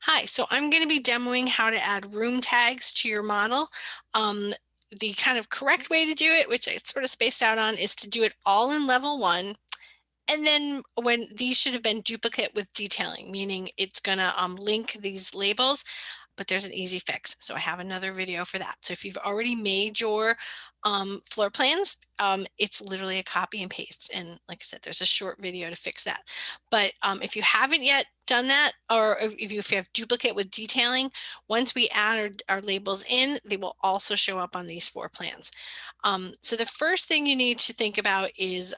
Hi, so I'm going to be demoing how to add room tags to your model. Um, the kind of correct way to do it, which I sort of spaced out on, is to do it all in level one. And then when these should have been duplicate with detailing, meaning it's going to link these labels, but there's an easy fix. So I have another video for that. So if you've already made your floor plans, it's literally a copy and paste. And like I said, there's a short video to fix that. But if you haven't yet done that, or if you have duplicate with detailing, once we add our labels in, they will also show up on these floor plans. So the first thing you need to think about is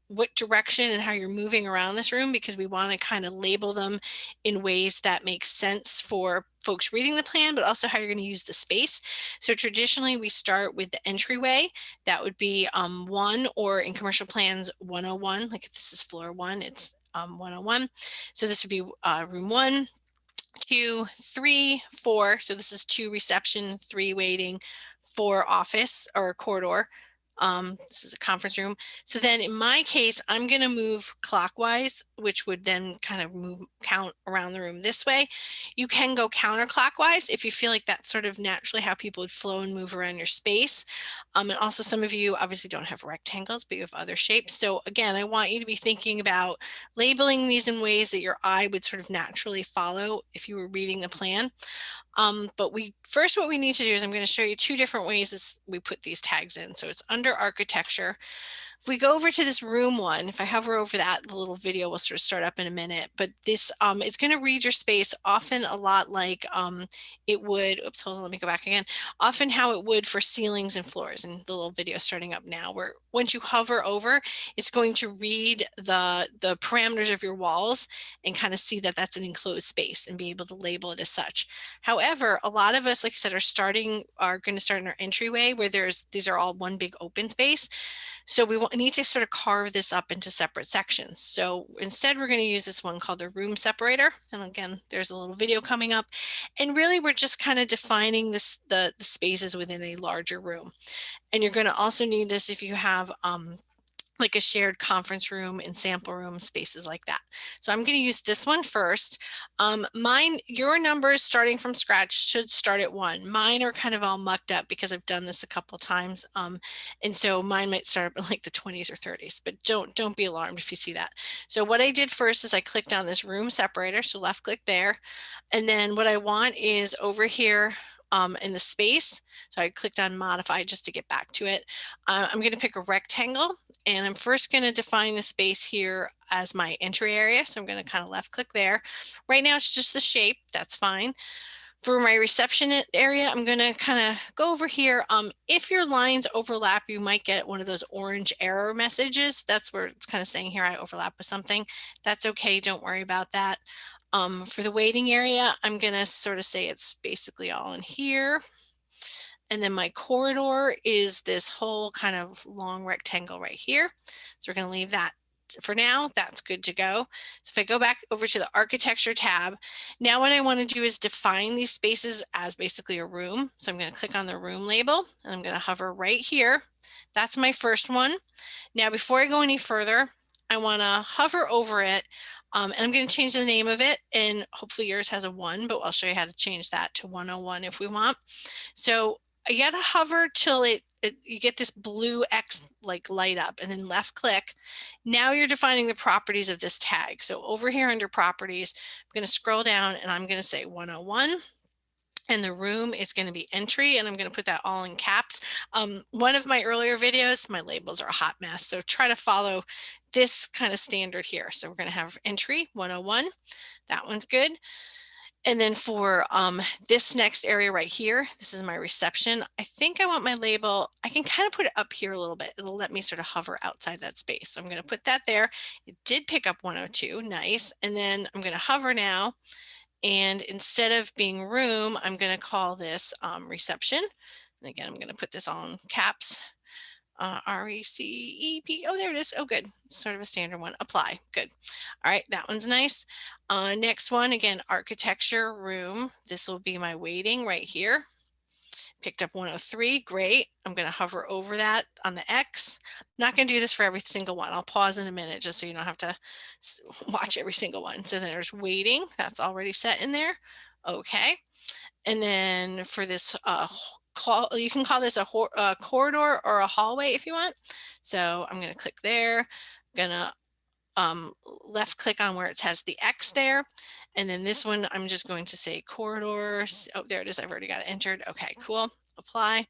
what direction and how you're moving around this room, because we want to kind of label them in ways that make sense for folks reading the plan, but also how you're going to use the space. So traditionally we start with the entryway. That would be 1, or in commercial plans 101. Like if this is floor 1, it's 101. So this would be room 1, 2, 3, 4. So this is 2 reception, 3 waiting, 4 office or corridor. This is a conference room. So then in my case, I'm going to move clockwise, which would then kind of count around the room this way. You can go counterclockwise if you feel like that's sort of naturally how people would flow and move around your space. And also some of you obviously don't have rectangles, but you have other shapes. So again, I want you to be thinking about labeling these in ways that your eye would sort of naturally follow if you were reading the plan. But what we need to do is I'm going to show you 2 different ways as we put these tags in. So it's under architecture. If we go over to this room one, if I hover over that, the little video will sort of start up in a minute, but this it's going to read your space often a lot like it would, oops, hold on, let me go back again, often how it would for ceilings and floors. And the little video starting up now, where once you hover over, it's going to read the parameters of your walls and kind of see that that's an enclosed space and be able to label it as such. However, a lot of us, like I said, are going to start in our entryway where these are all one big open space. So we need to sort of carve this up into separate sections. So instead, we're going to use this one called the room separator. And again, there's a little video coming up. And really, we're just kind of defining the spaces within a larger room. And you're going to also need this if you have like a shared conference room and sample room, spaces like that. So I'm going to use this one first. Your numbers starting from scratch should start at 1. Mine are kind of all mucked up because I've done this a couple times. And so mine might start up in like the 20s or 30s, but don't be alarmed if you see that. So what I did first is I clicked on this room separator. So left click there. And then what I want is over here in the space. So I clicked on modify just to get back to it. I'm going to pick a rectangle, and I'm first going to define the space here as my entry area. So I'm going to kind of left click there. Right now it's just the shape. That's fine. For my reception area, I'm going to kind of go over here. If your lines overlap, you might get one of those orange error messages. That's where it's kind of saying here I overlap with something. That's okay. Don't worry about that. For the waiting area, I'm going to sort of say it's basically all in here. And then my corridor is this whole kind of long rectangle right here. So we're going to leave that for now. That's good to go. So if I go back over to the architecture tab, now what I want to do is define these spaces as basically a room. So I'm going to click on the room label and I'm going to hover right here. That's my first one. Now, before I go any further, I want to hover over it. And I'm going to change the name of it, and hopefully yours has a 1, but I'll show you how to change that to 101 if we want. So you got to hover till you get this blue X like light up, and then left click. Now you're defining the properties of this tag. So over here under properties, I'm going to scroll down and I'm going to say 101. And the room is going to be entry, and I'm going to put that all in caps. One of my earlier videos, my labels are a hot mess, so try to follow this kind of standard here. So we're going to have entry 101. That one's good. And then for this next area right here, this is my reception. I think I want my label, I can kind of put it up here a little bit. It'll let me sort of hover outside that space. So I'm going to put that there. It did pick up 102, nice. And then I'm going to hover now. And instead of being room, I'm going to call this reception. And again, I'm going to put this all in caps. RECEP. Oh, there it is. Oh, good. Sort of a standard one. Apply. Good. All right. That one's nice. Next one, again, architecture room. This will be my waiting right here. Picked up 103, great. I'm going to hover over that on the X. I'm not going to do this for every single one. I'll pause in a minute just so you don't have to watch every single one. So there's waiting, that's already set in there. Okay. And then for this you can call this a corridor or a hallway if you want. So I'm going to click there. I'm going to left click on where it has the X there. And then this one, I'm just going to say corridors. Oh, there it is. I've already got it entered. Okay, cool. Apply.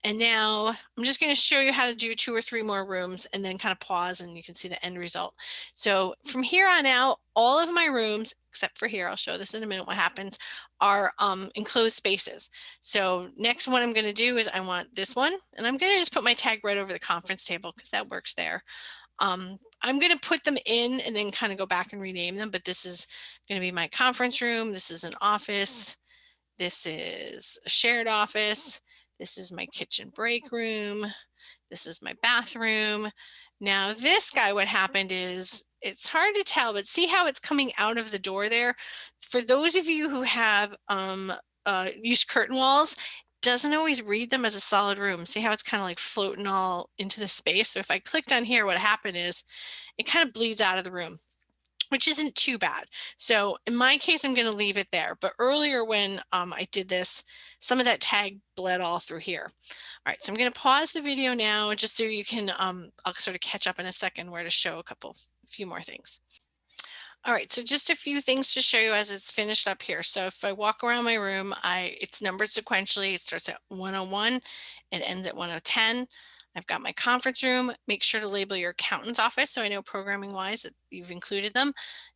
And now I'm just going to show you how to do 2 or 3 more rooms and then kind of pause and you can see the end result. So from here on out, all of my rooms, except for here, I'll show this in a minute what happens, are enclosed spaces. So next one I'm going to do is I want this one, and I'm going to just put my tag right over the conference table because that works there. I'm going to put them in and then kind of go back and rename them, but this is going to be my conference room. This is an office. This is a shared office. This is my kitchen break room. This is my bathroom. Now this guy, what happened is, it's hard to tell, but see how it's coming out of the door there? For those of you who have used curtain walls, doesn't always read them as a solid room. See how it's kind of like floating all into the space? So if I clicked on here, what happened is it kind of bleeds out of the room, which isn't too bad. So in my case, I'm going to leave it there. But earlier when I did this, some of that tag bled all through here. All right, so I'm going to pause the video now just so you can, I'll sort of catch up in a second where to show a few more things. All right, so just a few things to show you as it's finished up here. So if I walk around my room, it's numbered sequentially. It starts at 101, it ends at 1010. I've got my conference room. Make sure to label your accountant's office so I know programming wise that you've included them. In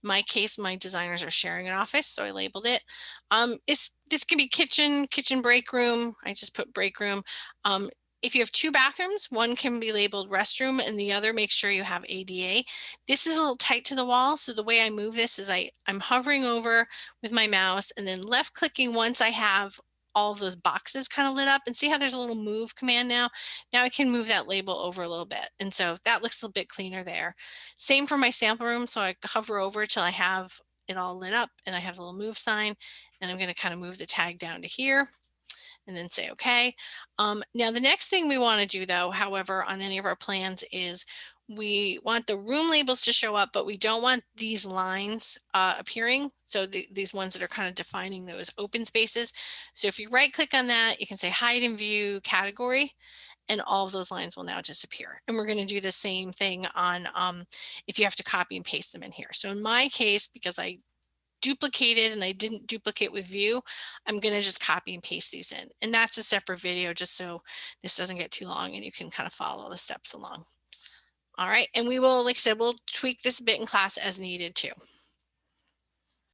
my case, my designers are sharing an office, so I labeled it. This can be kitchen break room. I just put break room. If you have 2 bathrooms, one can be labeled restroom and the other, make sure you have ADA. This is a little tight to the wall, so the way I move this is I'm hovering over with my mouse and then left clicking once I have all of those boxes kind of lit up, and see how there's a little move command now? Now I can move that label over a little bit, and so that looks a little bit cleaner there. Same for my sample room, so I hover over till I have it all lit up and I have a little move sign, and I'm going to kind of move the tag down to here and then say okay. Now the next thing we want to do though, however, on any of our plans is we want the room labels to show up, but we don't want these lines appearing. So these ones that are kind of defining those open spaces. So if you right click on that, you can say hide in view category, and all of those lines will now disappear. And we're going to do the same thing on if you have to copy and paste them in here. So in my case, because I duplicated and I didn't duplicate with view, I'm going to just copy and paste these in. And that's a separate video just so this doesn't get too long and you can kind of follow the steps along. All right, and we will, like I said, we'll tweak this a bit in class as needed too.